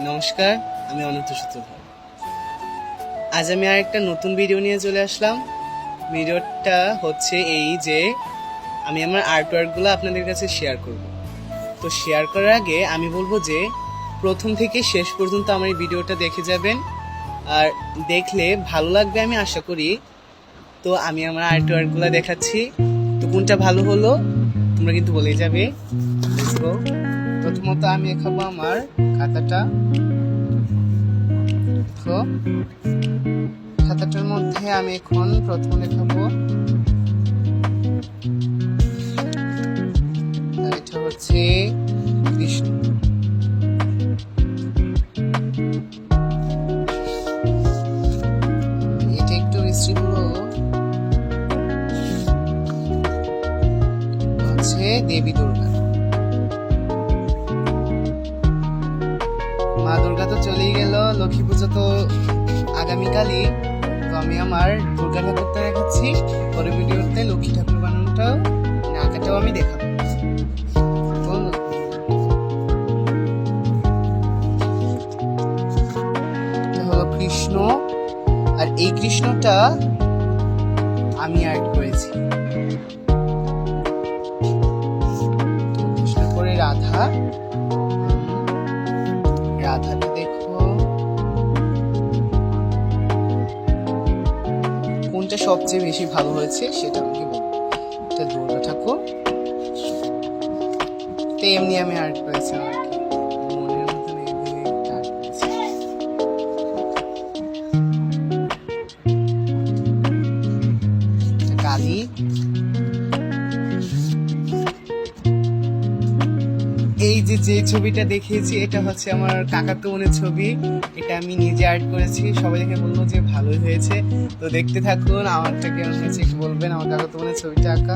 নমস্কার, আমি অনন্ত সূত্রধর। আজ আমি আর একটা নতুন ভিডিও নিয়ে চলে আসলাম। ভিডিওটা হচ্ছে এই যে আমি আমার আর্টওয়ার্কগুলো আপনাদের কাছে শেয়ার করব। তো শেয়ার করার আগে আমি বলবো যে প্রথম থেকে শেষ পর্যন্ত আমার এই ভিডিওটা দেখে যাবেন, আর দেখলে ভালো লাগবে আমি আশা করি। তো আমি আমার আর্টওয়ার্কগুলো দেখাচ্ছি, তো কোনটা ভালো হলো তোমরা কিন্তু বলেই যাবে। প্রথমত আমি দেখাবো আমার খাতাটা। দেখো, খাতাটার মধ্যে আমি এখন প্রথম দেখাবো এটা হচ্ছে কৃষ্ণ। এটা একটু মিষ্টি হলো হচ্ছে দেবী দুর্গা। মা দুর্গা তো চলেই গেল, লক্ষ্মী পুজো তো আগামীকালই। তো আমি আমার দুর্গা ঠাকুরটা দেখাচ্ছি, পরের ভিডিওতে লক্ষ্মী ঠাকুর বানানোটাও আঁকাটাও আমি দেখাবো। এটা হলো কৃষ্ণ, আর এই কৃষ্ণটা আমি আর্ট করেছি। তারপরে রাধা, রাধাটা দেখো কোনটা সবচেয়ে বেশি ভালো হয়েছে সেটা আমাকে বলবো। এটা দুর্গা ঠাকুর, তো এমনি আমি আর্ট করেছি আর কি, মনের মতন এইভাবে আর্ট করেছি। কালী, এই যে ছবিটা দেখিয়েছি এটা হচ্ছে আমার কাকাতো বোনের ছবি। এটা আমি নিজে আর্ট করেছি, সবাই দেখে বললো যে ভালোই হয়েছে। তো দেখতে থাকুন আমারটা কেমন হয়েছে একটু বলবেন। আমার কাকাতো বোনের ছবিটা আঁকা।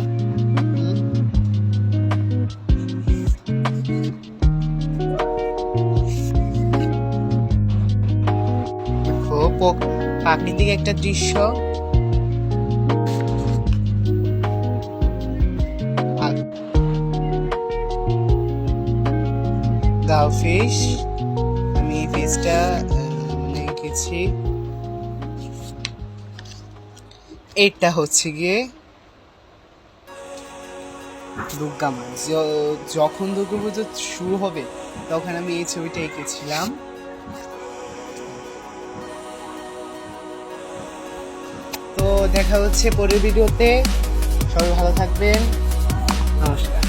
দেখো প্রাকৃতিক একটা দৃশ্য, ফিশ। আমি এই ফিশটা এঁকেছি। এটা হচ্ছে গিয়ে দুর্গা মা। যখন দুর্গা পুজো শুরু হবে তখন আমি এই ছবিটা এঁকেছিলাম। তো দেখা হচ্ছে পরের ভিডিওতে, সবাই ভালো থাকবেন, নমস্কার।